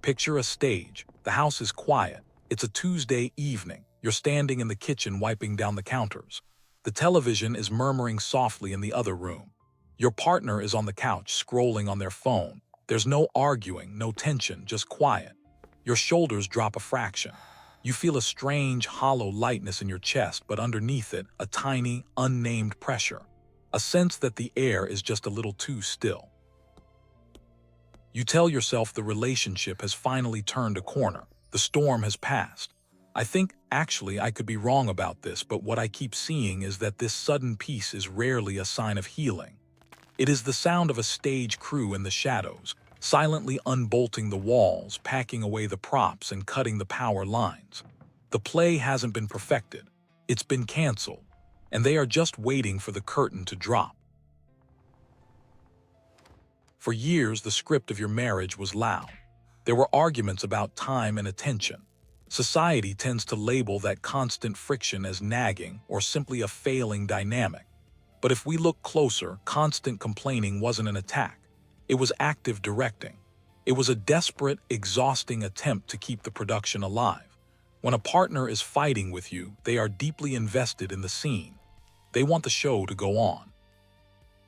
Picture a stage. The house is quiet. It's a Tuesday evening. You're standing in the kitchen wiping down the counters. The television is murmuring softly in the other room. Your partner is on the couch scrolling on their phone. There's no arguing, no tension, just quiet. Your shoulders drop a fraction. You feel a strange, hollow lightness in your chest, but underneath it, a tiny, unnamed pressure. A sense that the air is just a little too still. You tell yourself the relationship has finally turned a corner. The storm has passed. I think, actually, I could be wrong about this, but what I keep seeing is that this sudden peace is rarely a sign of healing. It is the sound of a stage crew in the shadows, silently unbolting the walls, packing away the props, and cutting the power lines. The play hasn't been perfected. It's been canceled, and they are just waiting for the curtain to drop. For years, the script of your marriage was loud. There were arguments about time and attention. Society tends to label that constant friction as nagging or simply a failing dynamic. But if we look closer, constant complaining wasn't an attack. It was active directing. It was a desperate, exhausting attempt to keep the production alive. When a partner is fighting with you, they are deeply invested in the scene. They want the show to go on.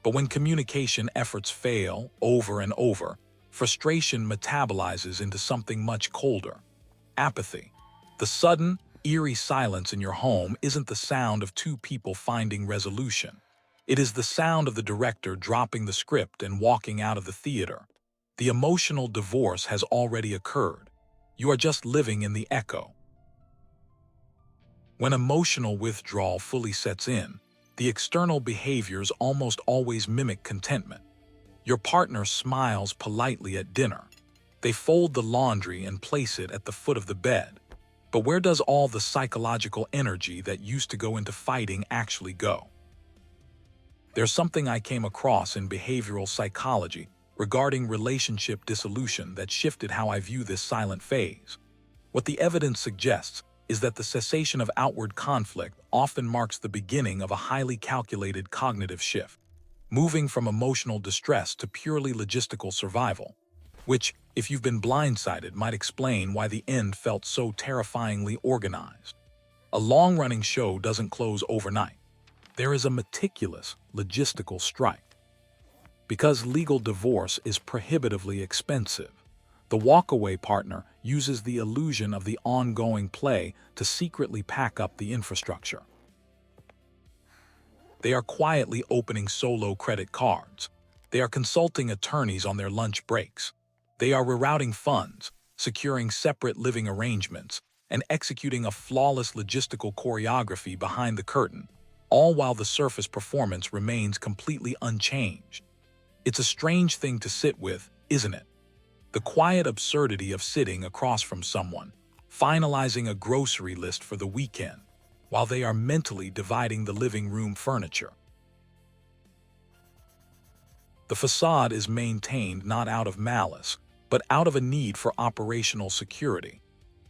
But when communication efforts fail over and over, frustration metabolizes into something much colder. Apathy. The sudden, eerie silence in your home isn't the sound of two people finding resolution. It is the sound of the director dropping the script and walking out of the theater. The emotional divorce has already occurred. You are just living in the echo. When emotional withdrawal fully sets in, the external behaviors almost always mimic contentment. Your partner smiles politely at dinner. They fold the laundry and place it at the foot of the bed. But where does all the psychological energy that used to go into fighting actually go? There's something I came across in behavioral psychology regarding relationship dissolution that shifted how I view this silent phase. What the evidence suggests is that the cessation of outward conflict often marks the beginning of a highly calculated cognitive shift, moving from emotional distress to purely logistical survival, which, if you've been blindsided, might explain why the end felt so terrifyingly organized. A long-running show doesn't close overnight. There is a meticulous, logistical strike. Because legal divorce is prohibitively expensive, the walkaway partner uses the illusion of the ongoing play to secretly pack up the infrastructure. They are quietly opening solo credit cards. They are consulting attorneys on their lunch breaks. They are rerouting funds, securing separate living arrangements, and executing a flawless logistical choreography behind the curtain, all while the surface performance remains completely unchanged. It's a strange thing to sit with, isn't it? The quiet absurdity of sitting across from someone, finalizing a grocery list for the weekend, while they are mentally dividing the living room furniture. The facade is maintained not out of malice, but out of a need for operational security.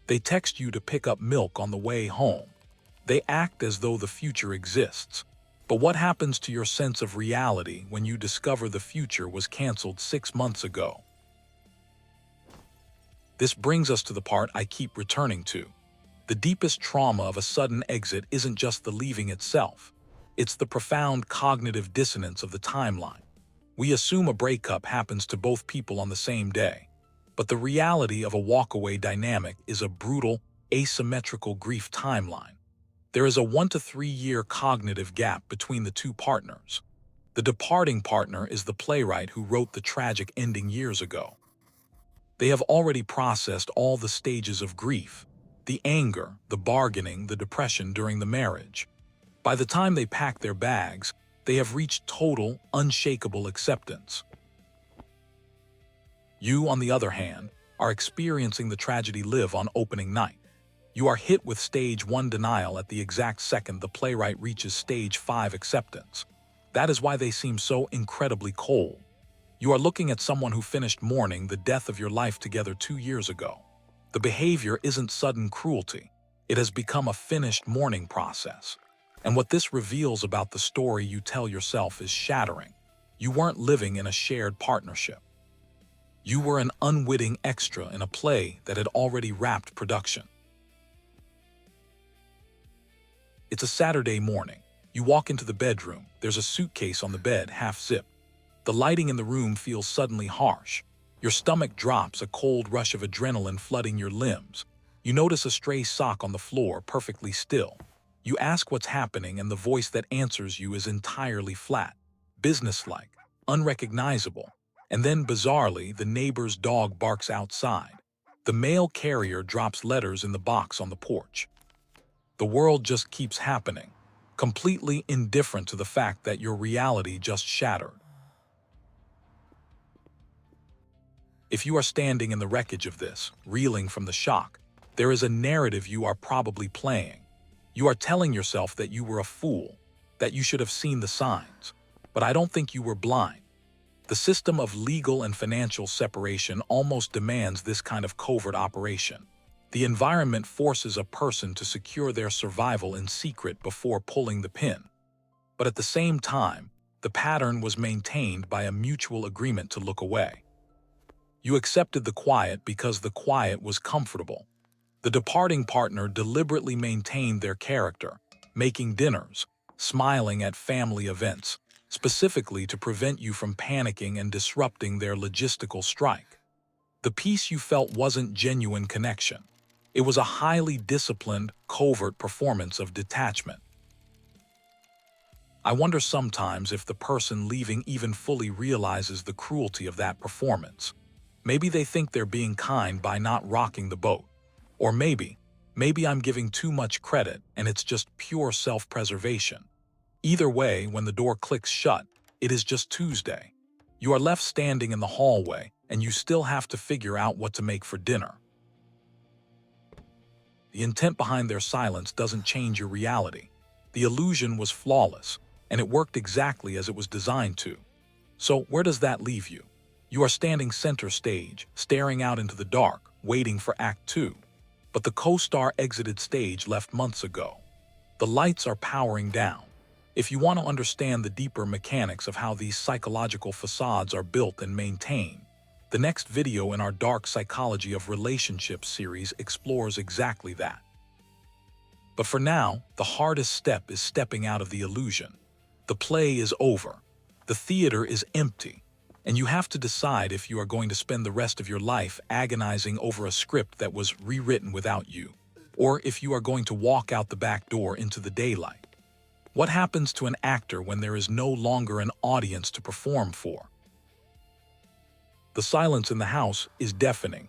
They text you to pick up milk on the way home. They act as though the future exists. But what happens to your sense of reality when you discover the future was canceled 6 months ago? This brings us to the part I keep returning to. The deepest trauma of a sudden exit isn't just the leaving itself. It's the profound cognitive dissonance of the timeline. We assume a breakup happens to both people on the same day. But the reality of a walkaway dynamic is a brutal, asymmetrical grief timeline. There is a 1 to 3 year cognitive gap between the two partners. The departing partner is the playwright who wrote the tragic ending years ago. They have already processed all the stages of grief, the anger, the bargaining, the depression during the marriage. By the time they pack their bags, they have reached total, unshakable acceptance. You, on the other hand, are experiencing the tragedy live on opening night. You are hit with stage 1 denial at the exact second the playwright reaches stage 5 acceptance. That is why they seem so incredibly cold. You are looking at someone who finished mourning the death of your life together 2 years ago. The behavior isn't sudden cruelty. It has become a finished mourning process. And what this reveals about the story you tell yourself is shattering. You weren't living in a shared partnership. You were an unwitting extra in a play that had already wrapped production. It's a Saturday morning. You walk into the bedroom. There's a suitcase on the bed, half-zipped. The lighting in the room feels suddenly harsh. Your stomach drops, a cold rush of adrenaline flooding your limbs. You notice a stray sock on the floor, perfectly still. You ask what's happening, and the voice that answers you is entirely flat, businesslike, unrecognizable. And then, bizarrely, the neighbor's dog barks outside. The mail carrier drops letters in the box on the porch. The world just keeps happening, completely indifferent to the fact that your reality just shattered. If you are standing in the wreckage of this, reeling from the shock, there is a narrative you are probably playing. You are telling yourself that you were a fool, that you should have seen the signs. But I don't think you were blind. The system of legal and financial separation almost demands this kind of covert operation. The environment forces a person to secure their survival in secret before pulling the pin. But at the same time, the pattern was maintained by a mutual agreement to look away. You accepted the quiet because the quiet was comfortable. The departing partner deliberately maintained their character, making dinners, smiling at family events, specifically to prevent you from panicking and disrupting their logistical strike. The peace you felt wasn't genuine connection. It was a highly disciplined, covert performance of detachment. I wonder sometimes if the person leaving even fully realizes the cruelty of that performance. Maybe they think they're being kind by not rocking the boat. Or maybe I'm giving too much credit and it's just pure self-preservation. Either way, when the door clicks shut, it is just Tuesday. You are left standing in the hallway and you still have to figure out what to make for dinner. The intent behind their silence doesn't change your reality. The illusion was flawless, and it worked exactly as it was designed to. So where does that leave you? You are standing center stage, staring out into the dark, waiting for Act 2. But the co-star exited stage left months ago. The lights are powering down. If you want to understand the deeper mechanics of how these psychological facades are built and maintained, the next video in our Dark Psychology of Relationships series explores exactly that. But for now, the hardest step is stepping out of the illusion. The play is over. The theater is empty. And you have to decide if you are going to spend the rest of your life agonizing over a script that was rewritten without you, or if you are going to walk out the back door into the daylight. What happens to an actor when there is no longer an audience to perform for? The silence in the house is deafening.